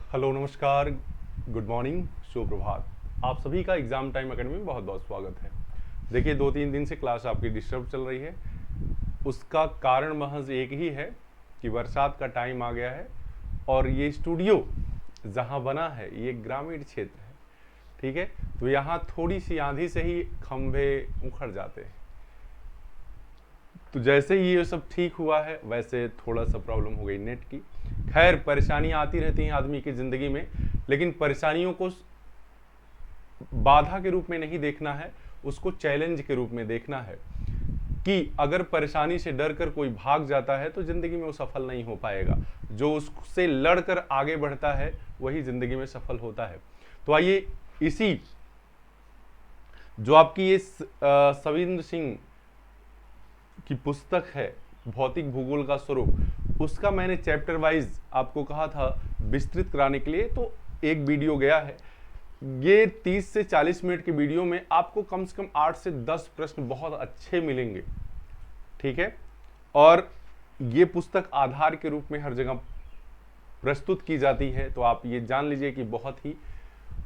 Hello, नमस्कार, good morning, सुप्रभात। आप सभी का एग्ज़ाम टाइम एकेडमी में बहुत बहुत स्वागत है। देखिए, 2-3 दिन से क्लास आपकी डिस्टर्ब चल रही है। उसका कारण महज एक ही है कि बरसात का टाइम आ गया है और ये स्टूडियो जहाँ बना है ये ग्रामीण क्षेत्र है, ठीक है। तो यहाँ थोड़ी सी आंधी से ही खंभे उखड़ जाते हैं। तो जैसे ही ये सब ठीक हुआ है वैसे थोड़ा सा प्रॉब्लम हो गई नेट की। खैर, परेशानियां आती रहती हैं आदमी की ज़िंदगी में, लेकिन परेशानियों को बाधा के रूप में नहीं देखना है, उसको चैलेंज के रूप में देखना है कि अगर परेशानी से डर कर कोई भाग जाता है तो ज़िंदगी में वो सफल नहीं हो पाएगा। जो उससे लड़कर आगे बढ़ता है वही ज़िंदगी में सफल होता है। तो आइए, इसी जो आपकी ये सविंद्र सिंह की पुस्तक है भौतिक भूगोल का स्वरूप, उसका मैंने चैप्टर वाइज आपको कहा था विस्तृत कराने के लिए, तो एक वीडियो गया है। ये 30 से 40 मिनट की वीडियो में आपको कम से कम 8 से 10 प्रश्न बहुत अच्छे मिलेंगे, ठीक है। और ये पुस्तक आधार के रूप में हर जगह प्रस्तुत की जाती है, तो आप ये जान लीजिए कि बहुत ही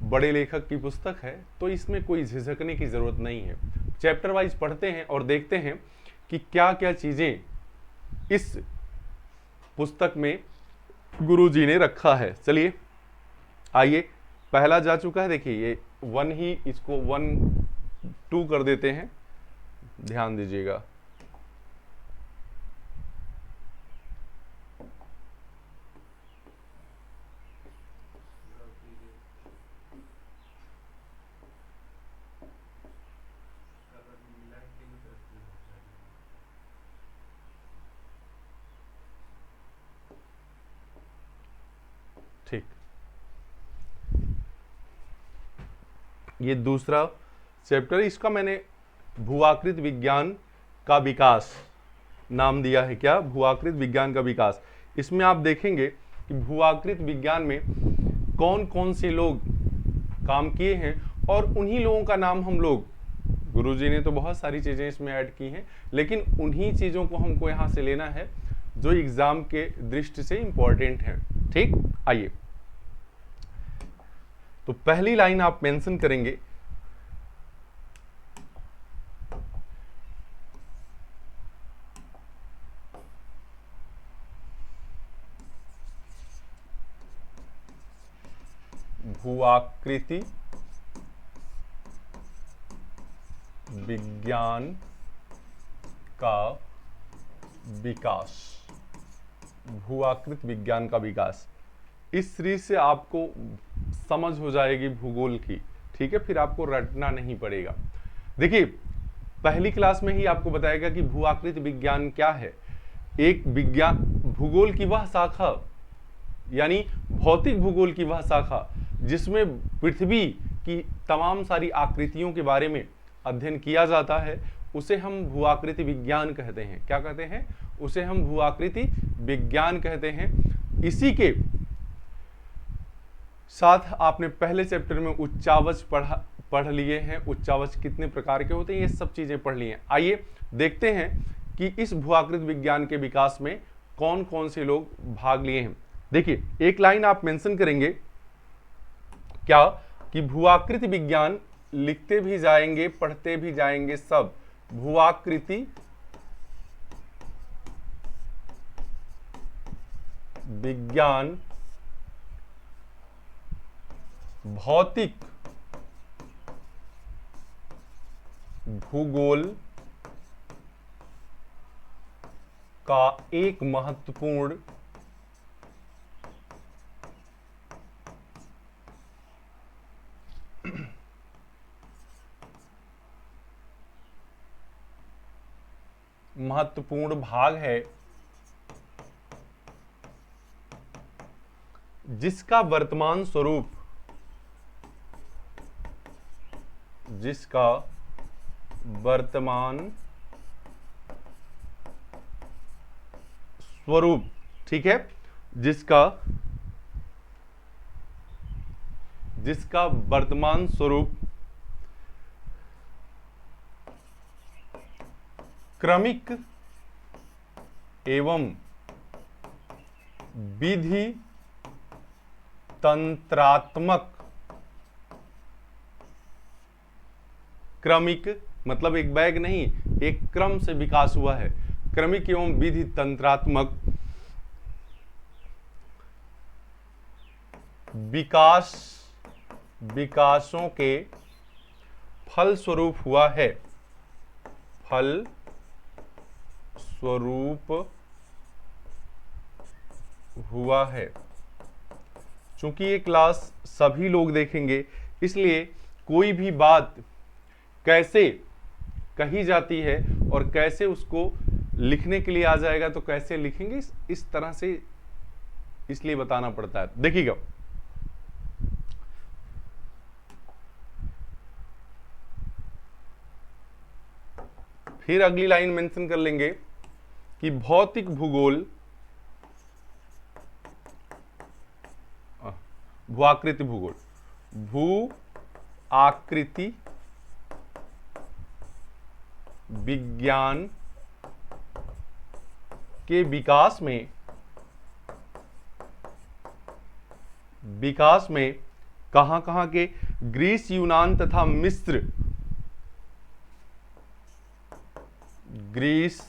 बड़े लेखक की पुस्तक है, तो इसमें कोई झिझकने की ज़रूरत नहीं है। चैप्टर वाइज पढ़ते हैं और देखते हैं कि क्या क्या चीज़ें इस पुस्तक में गुरुजी ने रखा है। चलिए, आइए, पहला जा चुका है। देखिए, ये 1 ही, इसको 1-2 कर देते हैं, ध्यान दीजिएगा। ठीक, ये दूसरा चैप्टर, इसका मैंने भूआकृत विज्ञान का विकास नाम दिया है। क्या? भूआकृत विज्ञान का विकास। इसमें आप देखेंगे कि भूआकृत विज्ञान में कौन कौन से लोग काम किए हैं, और उन्हीं लोगों का नाम हम लोग, गुरुजी ने तो बहुत सारी चीज़ें इसमें ऐड की हैं, लेकिन उन्हीं चीज़ों को हमको यहाँ से लेना है जो एग्ज़ाम के दृष्टि से इंपॉर्टेंट हैं। ठीक, आइए, तो पहली लाइन आप मेंशन करेंगे, भूआकृति विज्ञान का विकास। भूआकृत विज्ञान का विकास, इस सीरीज से आपको समझ हो जाएगी भूगोल की, ठीक है। फिर आपको रटना नहीं पड़ेगा। देखिए, पहली क्लास में ही आपको बताएगा कि भूआकृत विज्ञान क्या है। एक विज्ञान, भूगोल की वह शाखा, यानी भौतिक भूगोल की वह शाखा जिसमें पृथ्वी की तमाम सारी आकृतियों के बारे में अध्ययन किया जाता है, उसे हम भूआकृति विज्ञान कहते हैं। क्या कहते हैं? उसे हम भूआकृति विज्ञान कहते हैं। इसी के साथ आपने पहले चैप्टर में उच्चावच पढ़ लिए हैं। उच्चावच कितने प्रकार के होते हैं, ये सब चीजें पढ़ ली हैं। आइए देखते हैं कि इस भूआकृत विज्ञान के विकास में कौन कौन से लोग भाग लिए हैं। देखिए, एक लाइन आप मेंशन करेंगे, क्या? कि भूआकृति विज्ञान, लिखते भी जाएंगे पढ़ते भी जाएंगे सब, भूआकृति विज्ञान भौतिक भूगोल का एक महत्वपूर्ण भाग है, जिसका वर्तमान स्वरूप ठीक है, जिसका वर्तमान स्वरूप क्रमिक एवं विधि तंत्रात्मक क्रमिक, मतलब एक बैग नहीं, एक क्रम से विकास हुआ है। क्रमिक एवं विधि तंत्रात्मक विकासों के फल स्वरूप हुआ है। फल स्वरूप हुआ है। चूंकि ये क्लास सभी लोग देखेंगे, इसलिए कोई भी बात कैसे कही जाती है और कैसे उसको लिखने के लिए आ जाएगा, तो कैसे लिखेंगे इस तरह से इसलिए बताना पड़ता है। देखिएगा, फिर अगली लाइन मेंशन कर लेंगे कि भौतिक भूगोल भू आकृति भूगोल, भू आकृति विज्ञान के विकास में कहां के ग्रीस, यूनान तथा मिस्र, ग्रीस,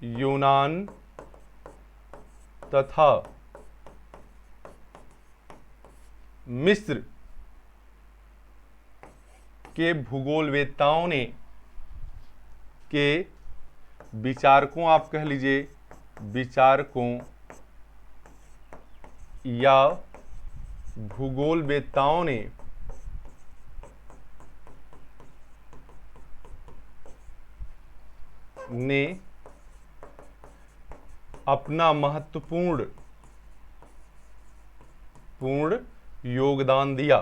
यूनान तथा मिस्र के भूगोलवेत्ताओं ने, के विचारकों, आप कह लीजिए विचारकों या भूगोलवेत्ताओं ने अपना महत्वपूर्ण योगदान दिया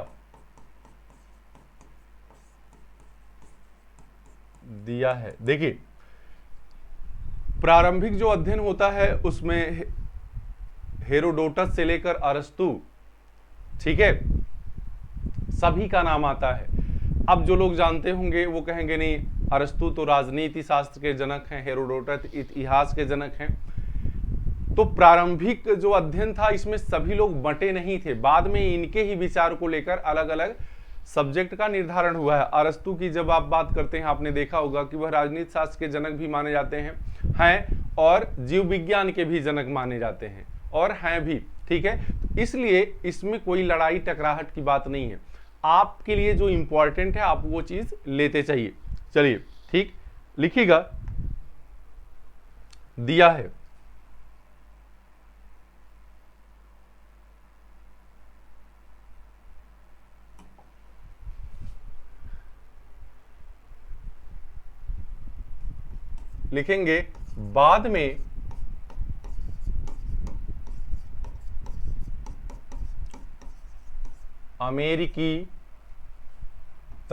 है। देखिए, प्रारंभिक जो अध्ययन होता है उसमें हेरोडोटस से लेकर अरस्तु, ठीक है, सभी का नाम आता है। अब जो लोग जानते होंगे वो कहेंगे नहीं, अरस्तु तो राजनीति शास्त्र के जनक हैं, हेरोडोटस इतिहास के जनक हैं। तो प्रारंभिक जो अध्ययन था इसमें सभी लोग बंटे नहीं थे, बाद में इनके ही विचार को लेकर अलग अलग सब्जेक्ट का निर्धारण हुआ है। अरस्तु की जब आप बात करते हैं, आपने देखा होगा कि वह राजनीति शास्त्र के जनक भी माने जाते हैं और जीव विज्ञान के भी जनक माने जाते हैं और हैं भी, ठीक है। तो इसलिए इसमें कोई लड़ाई टकराहट की बात नहीं है। आपके लिए जो इंपॉर्टेंट है आप वो चीज लेते चाहिए। चलिए, ठीक, लिखिएगा, दिया है लिखेंगे बाद में अमेरिकी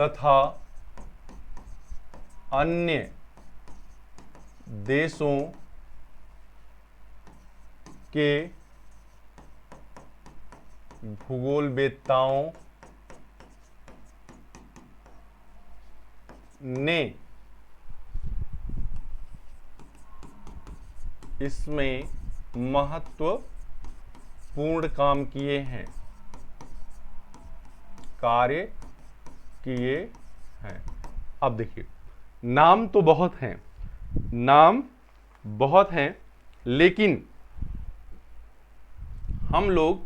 तथा अन्य देशों के भूगोलवेत्ताओं ने इसमें महत्वपूर्ण काम किए हैं, कार्य किए हैं। अब देखिए, नाम तो बहुत हैं, नाम बहुत हैं, लेकिन हम लोग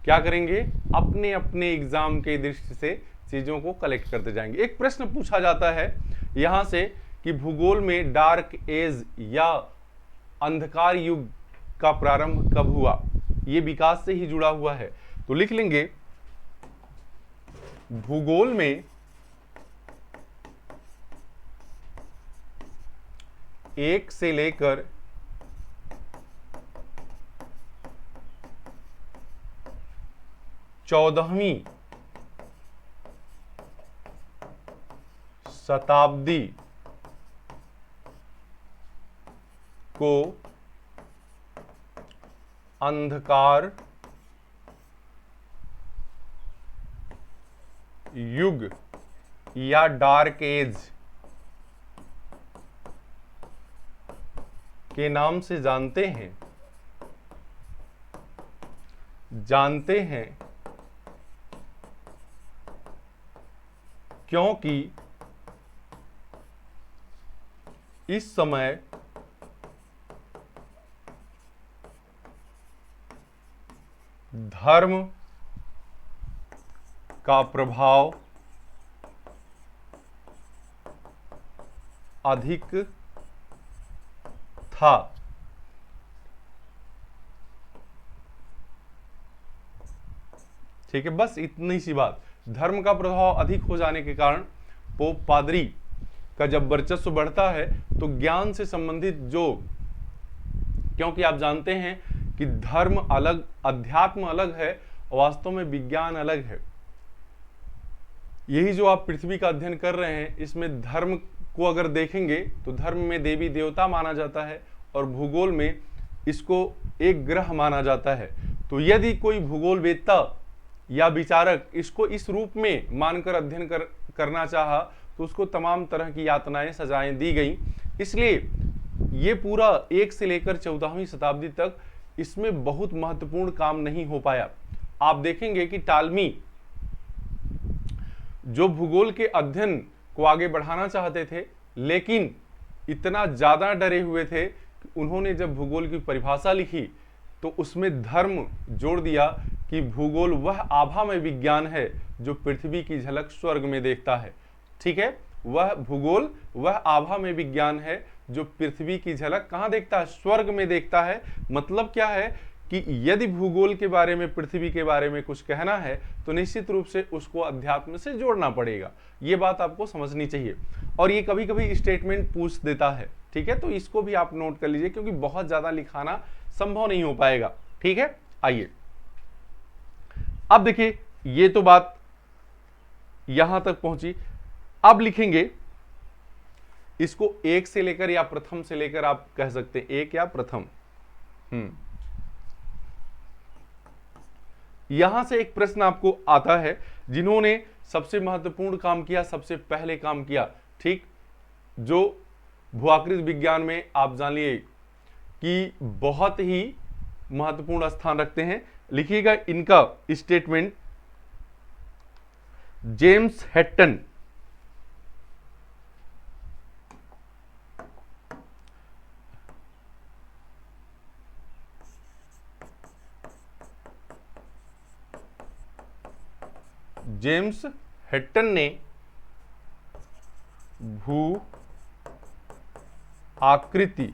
क्या करेंगे, अपने अपने एग्जाम के दृष्टि से चीजों को कलेक्ट करते जाएंगे। एक प्रश्न पूछा जाता है यहां से कि भूगोल में डार्क एज या अंधकार युग का प्रारंभ कब हुआ, ये विकास से ही जुड़ा हुआ है। तो लिख लेंगे, भूगोल में एक से लेकर 14वीं शताब्दी को अंधकार युग या डार्क एज के नाम से जानते हैं, जानते हैं क्योंकि इस समय धर्म का प्रभाव अधिक था। ठीक है, बस इतनी सी बात। धर्म का प्रभाव अधिक हो जाने के कारण पोप पादरी का जब वर्चस्व बढ़ता है तो ज्ञान से संबंधित जो, क्योंकि आप जानते हैं कि धर्म अलग, अध्यात्म अलग है, वास्तव में विज्ञान अलग है। यही जो आप पृथ्वी का अध्ययन कर रहे हैं, इसमें धर्म को अगर देखेंगे तो धर्म में देवी देवता माना जाता है और भूगोल में इसको एक ग्रह माना जाता है। तो यदि कोई भूगोल वेत्ता या विचारक इसको इस रूप में मानकर अध्ययन करना चाहा तो उसको तमाम तरह की यातनाएं, सजाएं दी गई। इसलिए ये पूरा 1 से लेकर 14वीं शताब्दी तक इसमें बहुत महत्वपूर्ण काम नहीं हो पाया। आप देखेंगे कि टालमी जो भूगोल के अध्ययन को आगे बढ़ाना चाहते थे, लेकिन इतना ज्यादा डरे हुए थे कि उन्होंने जब भूगोल की परिभाषा लिखी तो उसमें धर्म जोड़ दिया कि भूगोल वह आभामय विज्ञान है जो पृथ्वी की झलक स्वर्ग में देखता है। ठीक है, वह भूगोल वह आभामय विज्ञान है जो पृथ्वी की झलक कहां देखता है? स्वर्ग में देखता है। मतलब क्या है कि यदि भूगोल के बारे में, पृथ्वी के बारे में कुछ कहना है तो निश्चित रूप से उसको अध्यात्म से जोड़ना पड़ेगा। ये बात आपको समझनी चाहिए। और ये कभी कभी स्टेटमेंट पूछ देता है, ठीक है, तो इसको भी आप नोट कर लीजिए क्योंकि बहुत ज्यादा लिखाना संभव नहीं हो पाएगा। ठीक है, आइए अब देखिए, ये तो बात यहां तक पहुंची। अब लिखेंगे इसको 1 से लेकर या प्रथम से लेकर, आप कह सकते हैं 1 या प्रथम। यहां से एक प्रश्न आपको आता है, जिन्होंने सबसे महत्वपूर्ण काम किया, सबसे पहले काम किया, ठीक, जो भूआकृति विज्ञान में आप जान लिए कि बहुत ही महत्वपूर्ण स्थान रखते हैं। लिखिएगा इनका statement, James Hutton. James Hutton ने भू आकृति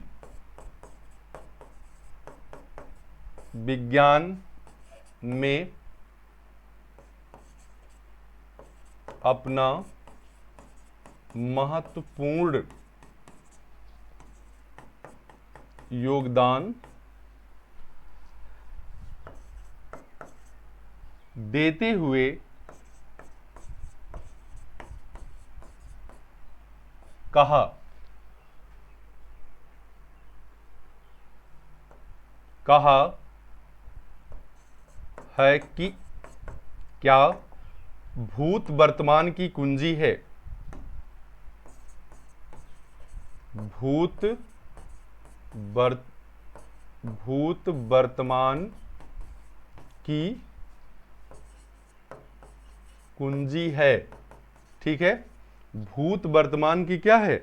विज्ञान में अपना महत्वपूर्ण योगदान देते हुए कहा है कि क्या भूत वर्तमान की कुंजी है? भूत वर्तमान की कुंजी है। ठीक है, भूत वर्तमान की क्या है?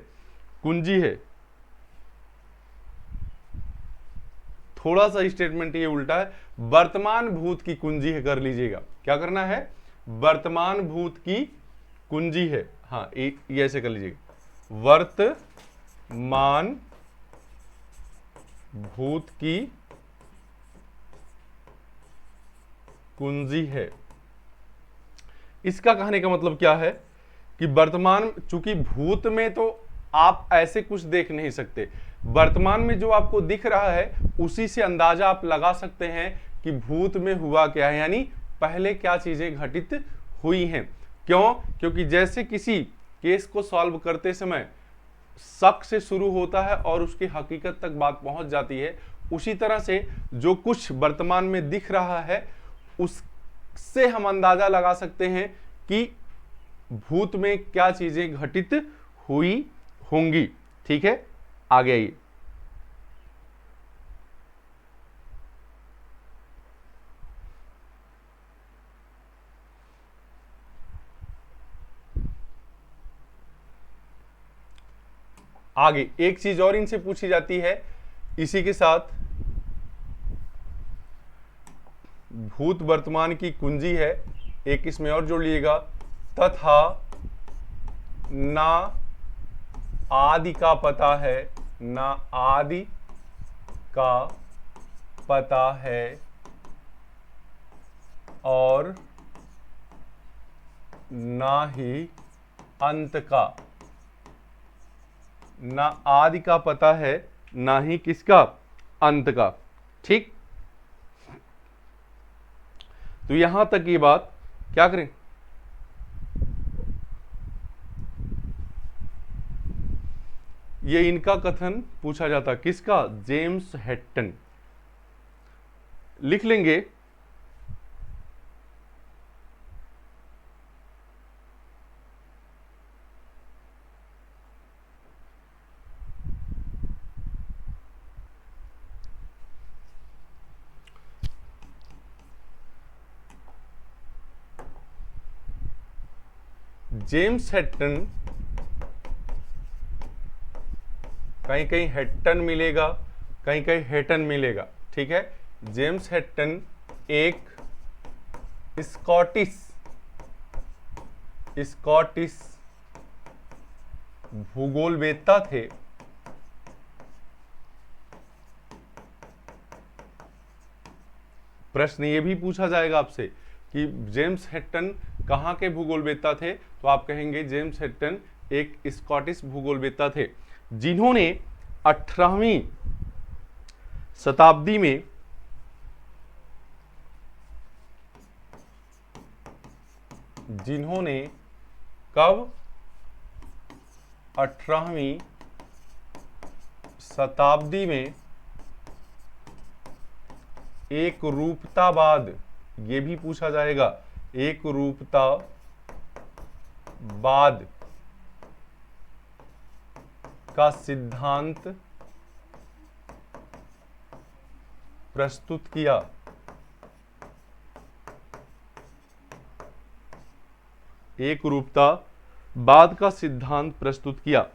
कुंजी है। थोड़ा सा स्टेटमेंट ये उल्टा है, वर्तमान भूत की कुंजी है कर लीजिएगा। क्या करना है? वर्तमान भूत की कुंजी है। हाँ, ये ऐसे कर लीजिएगा, वर्तमान भूत की कुंजी है। इसका कहने का मतलब क्या है कि वर्तमान, चूंकि भूत में तो आप ऐसे कुछ देख नहीं सकते, वर्तमान में जो आपको दिख रहा है उसी से अंदाजा आप लगा सकते हैं कि भूत में हुआ क्या है, यानी पहले क्या चीजें घटित हुई हैं। क्यों? क्योंकि जैसे किसी केस को सॉल्व करते समय शक से शुरू होता है और उसकी हकीकत तक बात पहुंच जाती है, उसी तरह से जो कुछ वर्तमान में दिख रहा है उससे हम अंदाजा लगा सकते हैं कि भूत में क्या चीजें घटित हुई होंगी। ठीक है, आगे आइए। आगे एक चीज और इनसे पूछी जाती है इसी के साथ, भूत वर्तमान की कुंजी है, एक इसमें और जोड़ लीजिएगा, तथा ना आदि का पता है, ना आदि का पता है और ना ही अंत का। ना आदि का पता है, ना ही किसका, अंत का। ठीक, तो यहां तक ये बात क्या करें, ये इनका कथन पूछा जाता, किसका, जेम्स हैटन। लिख लेंगे जेम्स हैटन, कहीं कहीं हैटन मिलेगा, कहीं कहीं हैटन मिलेगा, ठीक है। जेम्स हैटन एक स्कॉटिश भूगोलवेत्ता थे। प्रश्न ये भी पूछा जाएगा आपसे कि जेम्स हैटन कहाँ के भूगोलवेत्ता थे, तो आप कहेंगे जेम्स हैटन एक स्कॉटिश भूगोलवेत्ता थे, जिन्होंने 18वीं शताब्दी में कब, 18वीं शताब्दी में एक रूपतावाद, ये भी पूछा जाएगा, एक रूपतावाद का सिद्धांत प्रस्तुत किया। एक रूपतावाद का सिद्धांत प्रस्तुत किया।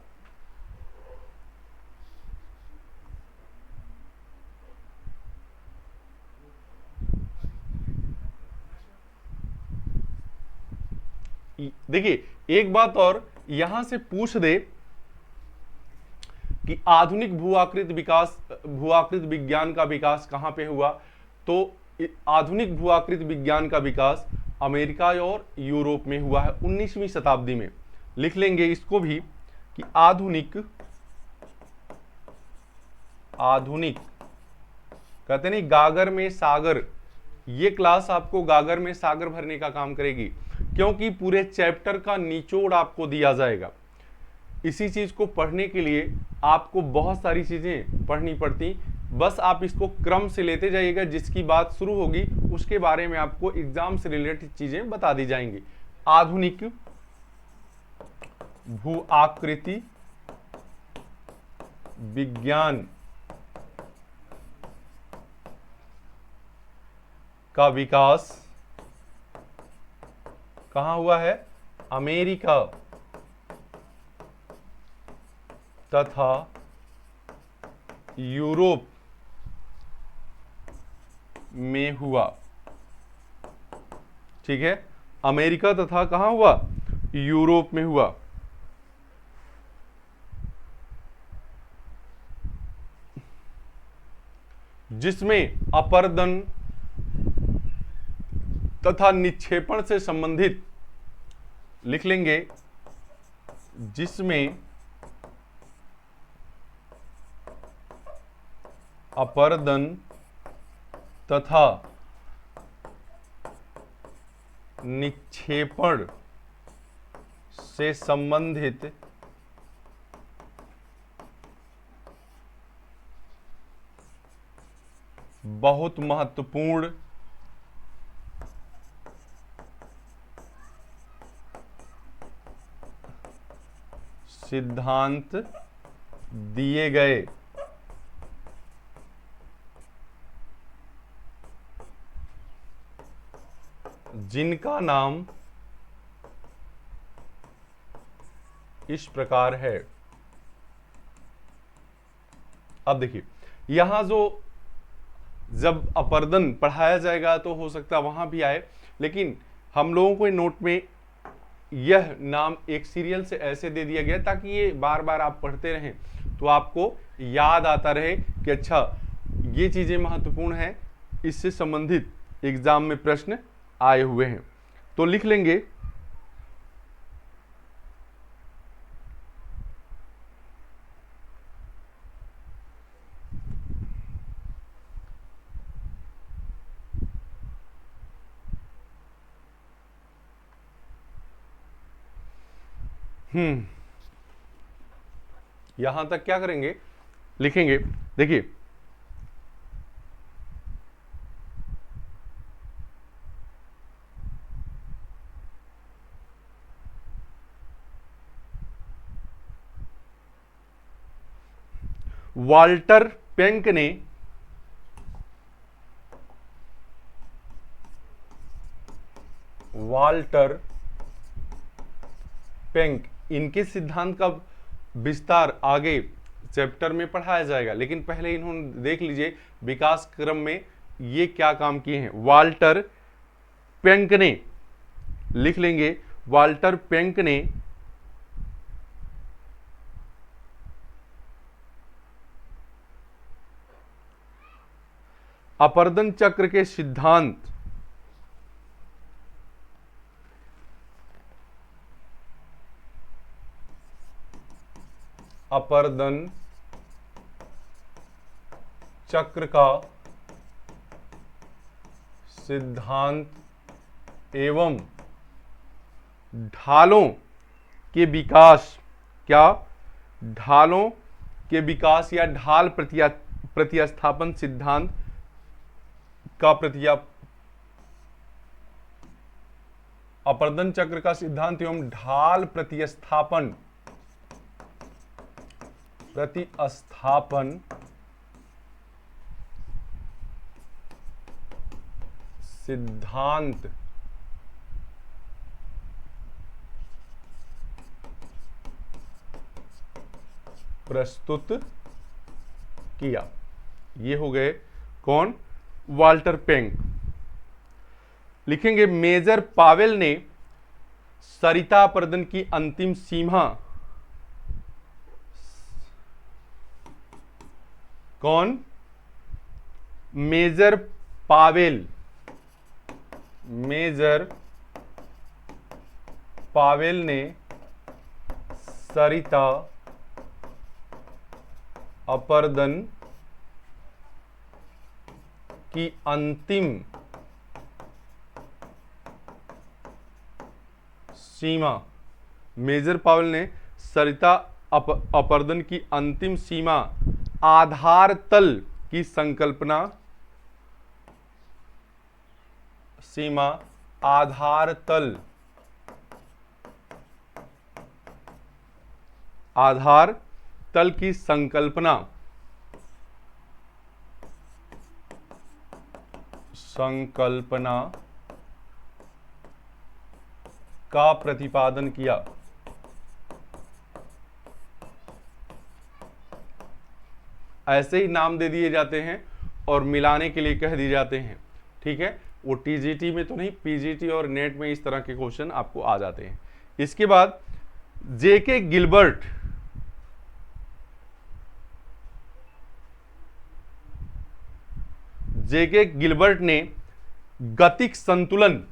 देखिए एक बात और यहां से पूछ दे कि आधुनिक भूआकृत विज्ञान का विकास कहां पे हुआ, तो आधुनिक भूआकृत विज्ञान का विकास अमेरिका और यूरोप में हुआ है 19वीं शताब्दी में। लिख लेंगे इसको भी कि आधुनिक कहते नहीं गागर में सागर, ये क्लास आपको गागर में सागर भरने का काम करेगी, क्योंकि पूरे चैप्टर का निचोड़ आपको दिया जाएगा। इसी चीज को पढ़ने के लिए आपको बहुत सारी चीजें पढ़नी पड़ती, बस आप इसको क्रम से लेते जाइएगा, जिसकी बात शुरू होगी उसके बारे में आपको एग्जाम से रिलेटेड चीजें बता दी जाएंगी। आधुनिक भू आकृति विज्ञान का विकास कहां हुआ है, अमेरिका तथा यूरोप में हुआ। ठीक है, अमेरिका तथा कहां हुआ, यूरोप में हुआ। जिसमें अपर्दन तथा निक्षेपण से संबंधित, लिख लेंगे, जिसमें अपर्दन तथा निक्षेपण से संबंधित बहुत महत्वपूर्ण सिद्धांत दिए गए। जिनका नाम इस प्रकार है। अब देखिए यहां जो जब अपर्दन पढ़ाया जाएगा तो हो सकता है वहां भी आए, लेकिन हम लोगों को नोट में यह नाम एक सीरियल से ऐसे दे दिया गया ताकि ये बार बार आप पढ़ते रहें तो आपको याद आता रहे कि अच्छा ये चीजें महत्वपूर्ण हैं, इससे संबंधित एग्जाम में प्रश्न आए हुए हैं। तो लिख लेंगे यहां तक क्या करेंगे, लिखेंगे। देखिए वाल्टर पेंक ने इनके सिद्धांत का विस्तार आगे चैप्टर में पढ़ाया जाएगा, लेकिन पहले इन्होंने देख लीजिए विकास क्रम में ये क्या काम किए हैं। वाल्टर पेंक ने, लिख लेंगे, वाल्टर पेंक ने अपर्दन चक्र के सिद्धांत अपर्दन चक्र का सिद्धांत एवं ढालों के विकास, क्या ढालों के विकास या ढाल प्रतिस्थापन सिद्धांत का अपर्दन चक्र का सिद्धांत एवं ढाल प्रतिस्थापन सिद्धांत प्रस्तुत किया। ये हो गए कौन, वाल्टर पेंक। लिखेंगे मेजर पावेल ने सरिता अपर्दन की अंतिम सीमा, कौन, मेजर पावेल ने सरिता अपर्दन की अंतिम सीमा, मेजर पावेल ने सरिता अपर्दन की अंतिम सीमा आधार तल की संकल्पना, सीमा आधार तल की संकल्पना का प्रतिपादन किया। ऐसे ही नाम दे दिए जाते हैं और मिलाने के लिए कह दिए जाते हैं, ठीक है। वो टीजीटी में तो नहीं, पीजीटी और नेट में इस तरह के क्वेश्चन आपको आ जाते हैं। इसके बाद जेके गिलबर्ट ने गतिक संतुलन,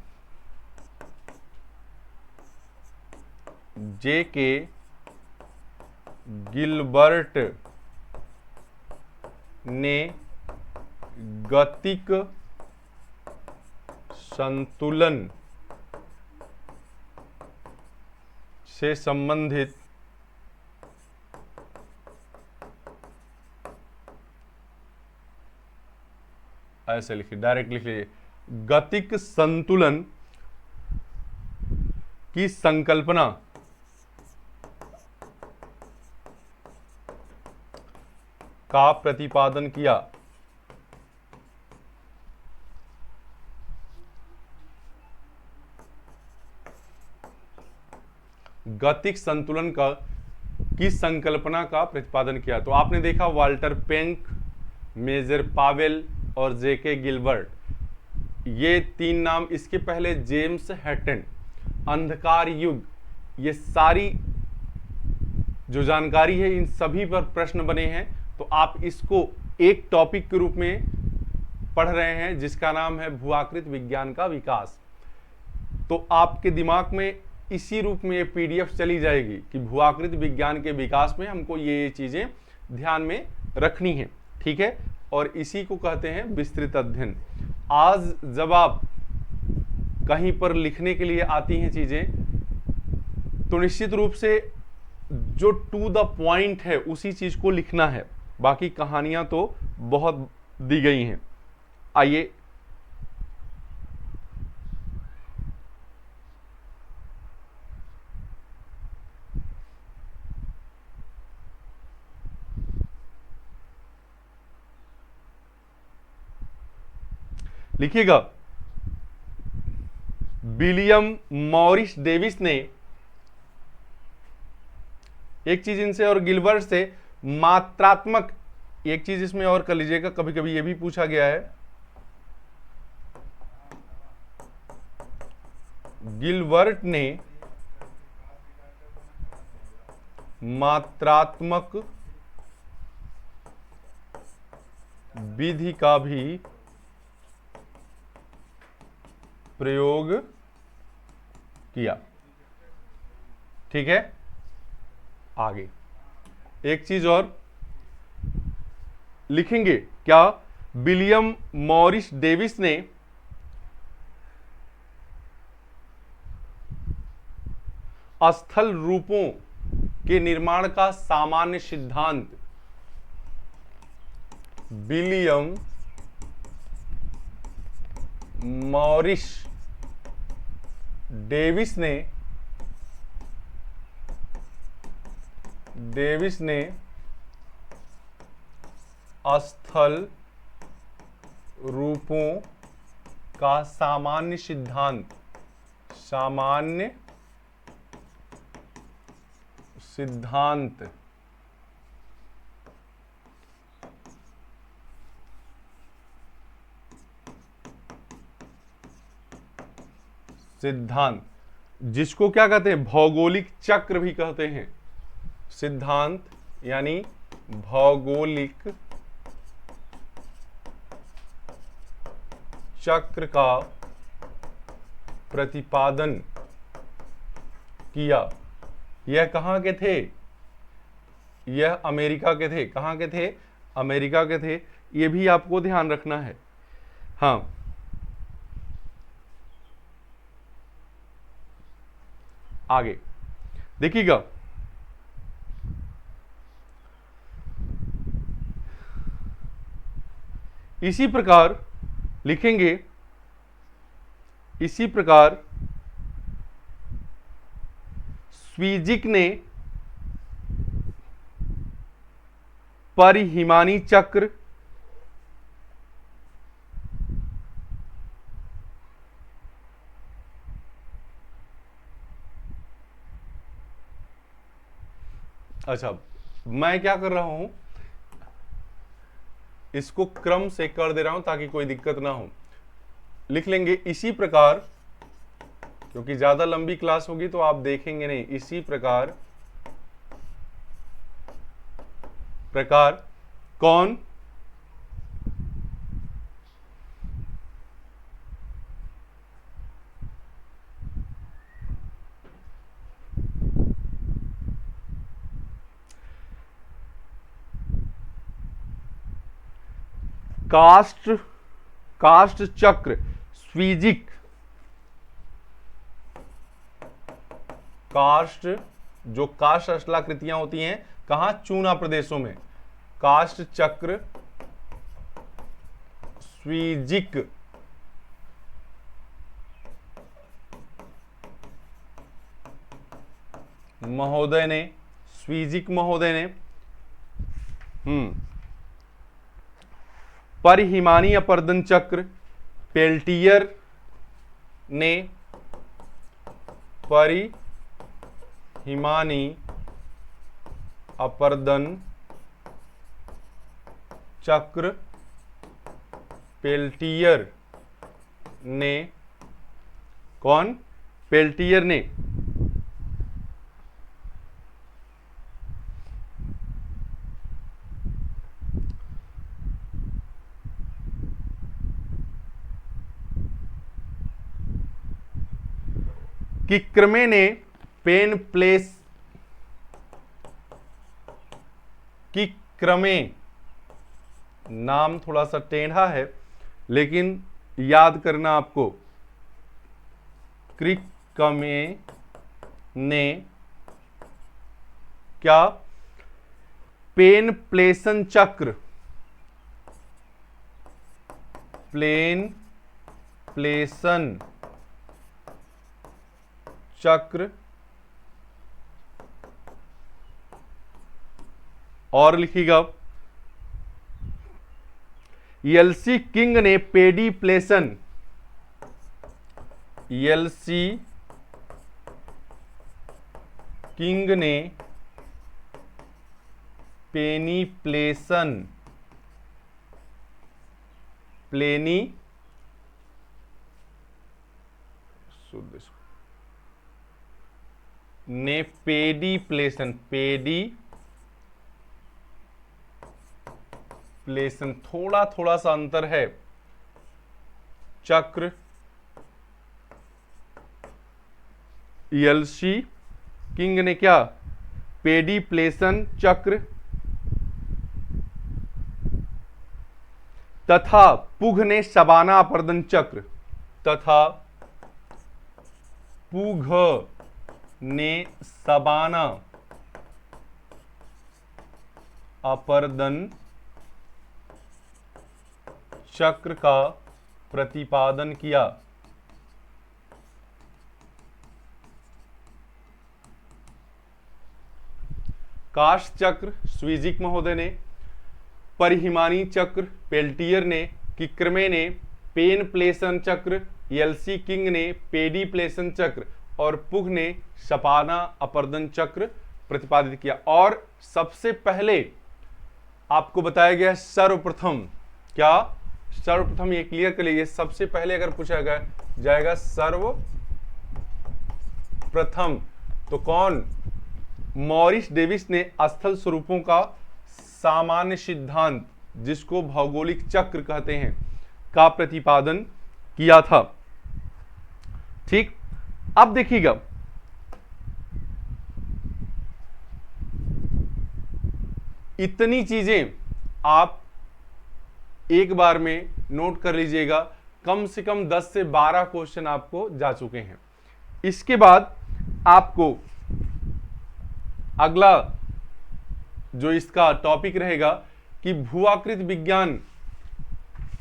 जेके गिलबर्ट ने गतिक संतुलन से संबंधित ऐसे लिखिए, डायरेक्ट लिख लीजिए, गतिक संतुलन की संकल्पना का प्रतिपादन किया। गतिक संतुलन का की संकल्पना का प्रतिपादन किया। तो आपने देखा वाल्टर पेंक, मेजर पावेल और जेके गिलबर्ट, ये तीन नाम। इसके पहले जेम्स हैटन, अंधकार युग, ये सारी जो जानकारी है इन सभी पर प्रश्न बने हैं। तो आप इसको एक टॉपिक के रूप में पढ़ रहे हैं जिसका नाम है भूआकृति विज्ञान का विकास। तो आपके दिमाग में इसी रूप में ये पीडीएफ चली जाएगी कि भूआकृति विज्ञान के विकास में हमको ये चीजें ध्यान में रखनी है, ठीक है। और इसी को कहते हैं विस्तृत अध्ययन। आज जब आप कहीं पर लिखने के लिए आती हैं चीजें, तो निश्चित रूप से जो टू द पॉइंट है उसी चीज को लिखना है, बाकी कहानियां तो बहुत दी गई हैं। आइए लिखिएगा, विलियम मॉरिस डेविस ने, एक चीज इनसे और गिलबर्ट से मात्रात्मक, एक चीज इसमें और कर लीजिएगा, कभी कभी ये भी पूछा गया है। गिलबर्ट ने मात्रात्मक विधि का भी प्रयोग किया, ठीक है। आगे एक चीज और लिखेंगे, क्या विलियम मॉरिस डेविस ने स्थल रूपों के निर्माण का सामान्य सिद्धांत, विलियम मॉरिस डेविस ने स्थल रूपों का सामान्य सिद्धांत सिद्धांत, जिसको क्या कहते हैं, भौगोलिक चक्र भी कहते हैं। सिद्धांत यानी भौगोलिक चक्र का प्रतिपादन किया। यह कहां के थे? यह अमेरिका के थे। कहां के थे? अमेरिका के थे। यह भी आपको ध्यान रखना है। हाँ, आगे देखिएगा, इसी प्रकार लिखेंगे, इसी प्रकार स्वीजिक ने परिहिमानी चक्र, अच्छा मैं क्या कर रहा हूं, इसको क्रम से कर दे रहा हूं ताकि कोई दिक्कत ना हो। लिख लेंगे इसी प्रकार, क्योंकि ज्यादा लंबी क्लास होगी तो आप देखेंगे नहीं। इसी प्रकार कौन? कास्ट चक्र, स्वीजिक कास्ट, जो कास्ट स्थलाकृतियां होती हैं कहां? चूना प्रदेशों में। कास्ट चक्र स्वीजिक महोदय ने, स्वीजिक महोदय ने परिहिमानी अपर्दन चक्र पेल्टियर ने परिहिमानी अपर्दन चक्र पेल्टियर ने, कौन? पेल्टियर ने कि क्रमे ने पेन प्लेस, कि क्रमे, नाम थोड़ा सा टेढ़ा है लेकिन याद करना आपको, क्रिकमे ने क्या? पेन प्लेसन चक्र, प्लेन प्लेसन चक्र, और लिखिएगा एलसी किंग ने पेडी प्लेसन, एलसी किंग ने पेनी प्लेसन, प्लेनी, ने पेडी प्लेसन, पेडी प्लेसन, थोड़ा थोड़ा सा अंतर है, चक्र, एलसी किंग ने क्या? पेडी प्लेसन चक्र, तथा पुघ ने शबाना अपर्दन चक्र, तथा पुघ ने शबाना अपर्दन चक्र का प्रतिपादन किया। काश चक्र स्वीजिक महोदय ने, परिहिमानी चक्र पेल्टियर ने, किक्रमे ने पेन प्लेसन चक्र, एलसी किंग ने पेडी प्लेसन चक्र और पुघ ने शपाना अपर्दन चक्र प्रतिपादित किया। और सबसे पहले आपको बताया गया सर्वप्रथम, क्या? सर्वप्रथम, ये क्लियर कर लीजिए, सबसे पहले अगर पूछा जाएगा सर्वप्रथम तो कौन? मॉरिस डेविस ने स्थल स्वरूपों का सामान्य सिद्धांत, जिसको भौगोलिक चक्र कहते हैं, का प्रतिपादन किया था। ठीक, अब देखिएगा इतनी चीजें आप एक बार में नोट कर लीजिएगा, कम से कम 10 से 12 क्वेश्चन आपको जा चुके हैं। इसके बाद आपको अगला जो इसका टॉपिक रहेगा कि भूआकृति विज्ञान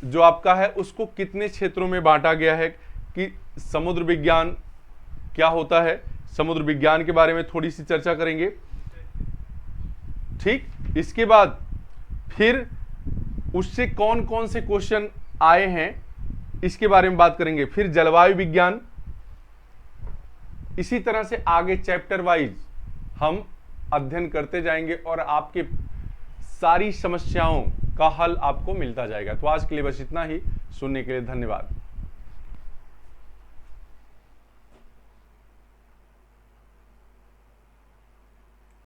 जो आपका है उसको कितने क्षेत्रों में बांटा गया है, कि समुद्र विज्ञान क्या होता है, समुद्र विज्ञान के बारे में थोड़ी सी चर्चा करेंगे। ठीक, इसके बाद फिर उससे कौन कौन से क्वेश्चन आए हैं इसके बारे में बात करेंगे। फिर जलवायु विज्ञान, इसी तरह से आगे चैप्टर वाइज हम अध्ययन करते जाएंगे और आपके सारी समस्याओं का हल आपको मिलता जाएगा। तो आज के लिए बस इतना ही। सुनने के लिए धन्यवाद।